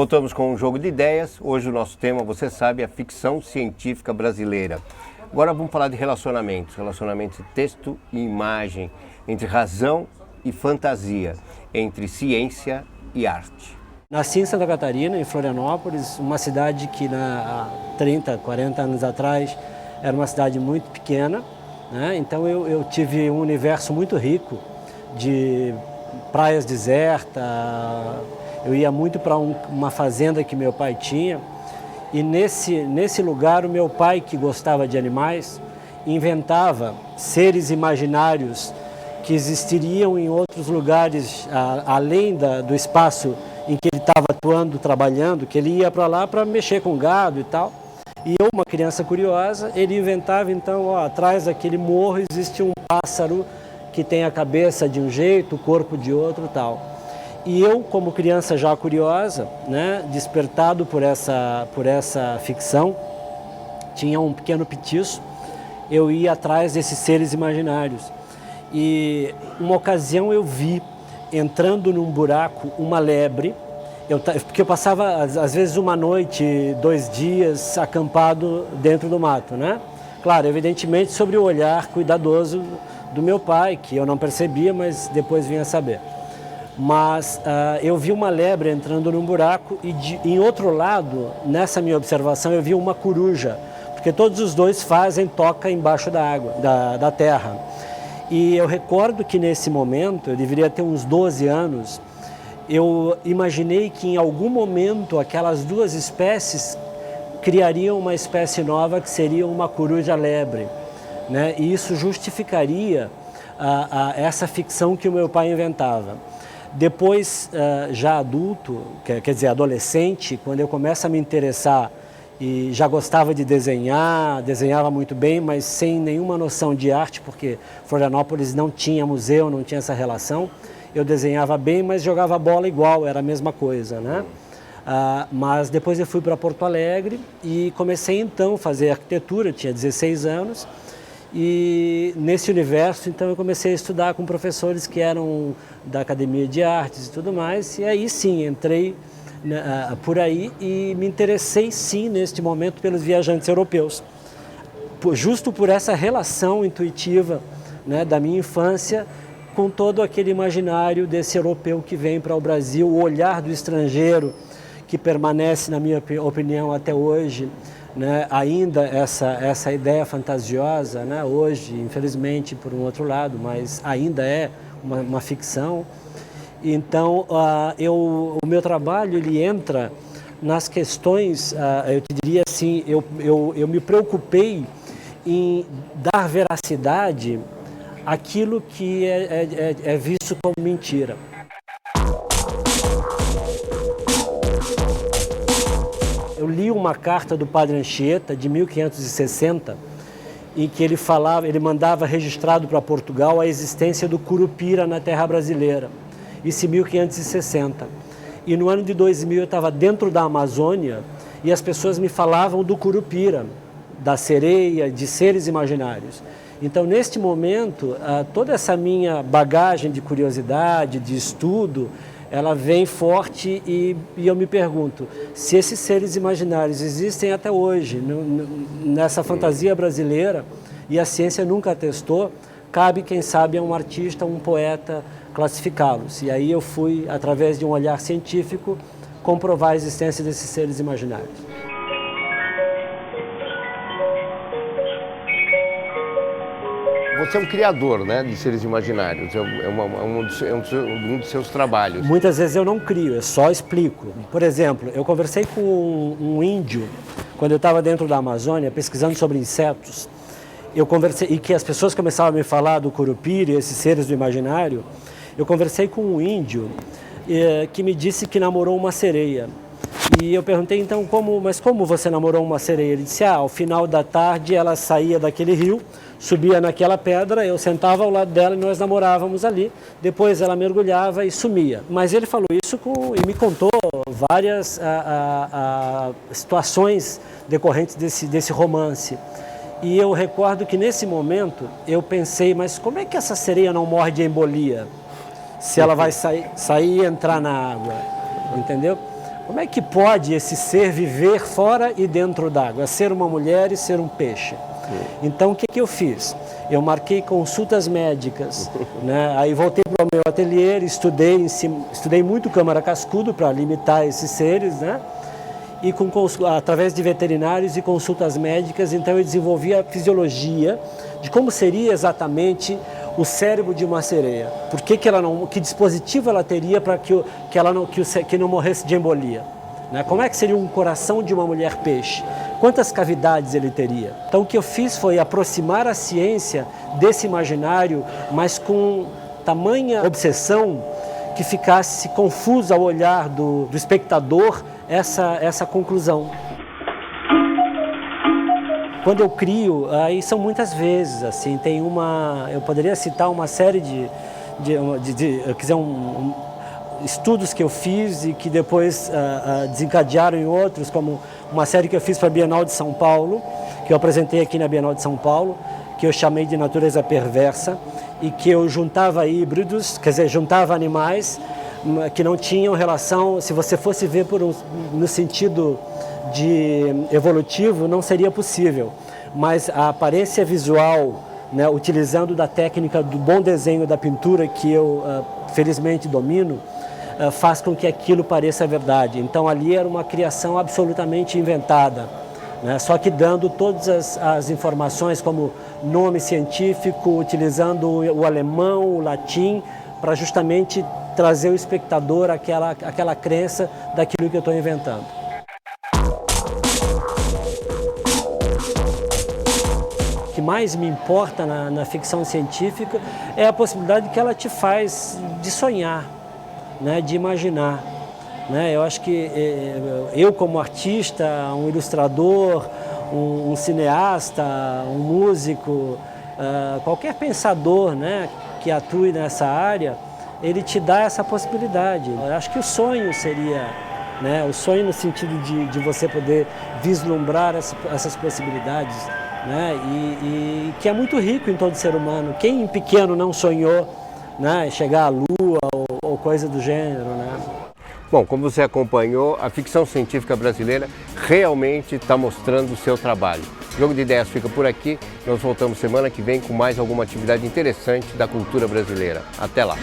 Voltamos com um jogo de ideias. Hoje o nosso tema, você sabe, é a ficção científica brasileira. Agora vamos falar de relacionamentos de texto e imagem, entre razão e fantasia, entre ciência e arte. Nasci em Santa Catarina, em Florianópolis, uma cidade que há 30, 40 anos atrás era uma cidade muito pequena, né? Então eu tive um universo muito rico de praias desertas. Eu ia muito para uma fazenda que meu pai tinha, e nesse lugar o meu pai, que gostava de animais, inventava seres imaginários que existiriam em outros lugares, além do espaço em que ele estava atuando, trabalhando, que ele ia para lá para mexer com gado e tal. E eu, uma criança curiosa, ele inventava então, atrás daquele morro existe um pássaro que tem a cabeça de um jeito, o corpo de outro e tal. E eu, como criança já curiosa, né, despertado por essa ficção, tinha um pequeno petiço, eu ia atrás desses seres imaginários. E uma ocasião eu vi, entrando num buraco, uma lebre, porque eu passava às vezes uma noite, 2 dias, acampado dentro do mato, né? Claro, evidentemente sobre o olhar cuidadoso do meu pai, que eu não percebia, mas depois vinha a saber. Mas eu vi uma lebre entrando num buraco e em outro lado, nessa minha observação, eu vi uma coruja, porque todos os dois fazem toca embaixo da água, da terra. E eu recordo que nesse momento, eu deveria ter uns 12 anos, eu imaginei que em algum momento aquelas duas espécies criariam uma espécie nova que seria uma coruja lebre, né? E isso justificaria essa ficção que o meu pai inventava. Depois, já adulto, quer dizer, adolescente, quando eu começo a me interessar e já gostava de desenhar, desenhava muito bem, mas sem nenhuma noção de arte, porque Florianópolis não tinha museu, não tinha essa relação. Eu desenhava bem, mas jogava bola igual, era a mesma coisa, né? Mas depois eu fui para Porto Alegre e comecei então a fazer arquitetura, tinha 16 anos. E nesse universo, então, eu comecei a estudar com professores que eram da Academia de Artes e tudo mais. E aí sim, entrei por aí e me interessei sim, neste momento, pelos viajantes europeus. Justo por essa relação intuitiva, né, da minha infância com todo aquele imaginário desse europeu que vem para o Brasil, o olhar do estrangeiro que permanece, na minha opinião, até hoje, né, ainda essa ideia fantasiosa, né, hoje, infelizmente, por um outro lado, mas ainda é uma ficção. Então, o meu trabalho ele entra nas questões, eu te diria assim, eu me preocupei em dar veracidade àquilo que é visto como mentira. Eu li uma carta do Padre Anchieta, de 1560, em que ele mandava registrado para Portugal a existência do curupira na terra brasileira, isso em 1560. E no ano de 2000 eu estava dentro da Amazônia e as pessoas me falavam do curupira, da sereia, de seres imaginários. Então, neste momento, toda essa minha bagagem de curiosidade, de estudo, ela vem forte e eu me pergunto se esses seres imaginários existem até hoje, nessa fantasia brasileira, e a ciência nunca atestou, cabe, quem sabe, a um artista, um poeta, classificá-los. E aí eu fui, através de um olhar científico, comprovar a existência desses seres imaginários. Você é um criador, né, de seres imaginários, um dos seus trabalhos. Muitas vezes eu não crio, eu só explico. Por exemplo, eu conversei com um índio, quando eu estava dentro da Amazônia, pesquisando sobre insetos. Eu conversei, e que as pessoas começavam a me falar do curupira e esses seres do imaginário. Eu conversei com um índio que me disse que namorou uma sereia. E eu perguntei, então, mas como você namorou uma sereia? Ele disse, ao final da tarde ela saía daquele rio, subia naquela pedra, eu sentava ao lado dela e nós namorávamos ali. Depois ela mergulhava e sumia. Mas ele falou isso e me contou várias situações decorrentes desse romance. E eu recordo que nesse momento eu pensei, mas como é que essa sereia não morre de embolia? Se ela vai sair e entrar na água, entendeu? Como é que pode esse ser viver fora e dentro d'água, ser uma mulher e ser um peixe? Então, o que eu fiz? Eu marquei consultas médicas, né? Aí voltei para o meu ateliê, estudei muito câmara cascudo para limitar esses seres, né? E através de veterinários e consultas médicas, então eu desenvolvi a fisiologia de como seria exatamente o cérebro de uma sereia. Por que que dispositivo ela teria para que não morresse de embolia? Né? Como é que seria um coração de uma mulher peixe? Quantas cavidades ele teria? Então o que eu fiz foi aproximar a ciência desse imaginário, mas com tamanha obsessão que ficasse confuso ao olhar do espectador essa conclusão. Quando eu crio, aí são muitas vezes, assim, eu poderia citar uma série estudos que eu fiz e que depois desencadearam em outros, como uma série que eu fiz para a Bienal de São Paulo, que eu apresentei aqui na Bienal de São Paulo, que eu chamei de Natureza Perversa, e que eu juntava híbridos, quer dizer, juntava animais que não tinham relação, se você fosse ver no sentido de evolutivo, não seria possível, mas a aparência visual, né, utilizando da técnica do bom desenho da pintura, que eu felizmente domino, faz com que aquilo pareça verdade. Então ali era uma criação absolutamente inventada, né, só que dando todas as informações como nome científico, utilizando o alemão, o latim, para justamente trazer o espectador aquela crença daquilo que eu estou inventando. O que mais me importa na ficção científica é a possibilidade que ela te faz de sonhar, né, de imaginar. Né? Eu acho que eu, como artista, um ilustrador, um cineasta, um músico, qualquer pensador, né, que atue nessa área, ele te dá essa possibilidade. Eu acho que o sonho seria, né, o sonho no sentido de você poder vislumbrar essas possibilidades, né, e que é muito rico em todo ser humano. Quem em pequeno não sonhou, né, chegar à Lua ou coisa do gênero, né? Bom, como você acompanhou, a ficção científica brasileira realmente está mostrando o seu trabalho. O Jogo de Ideias fica por aqui. Nós voltamos semana que vem com mais alguma atividade interessante da cultura brasileira. Até lá!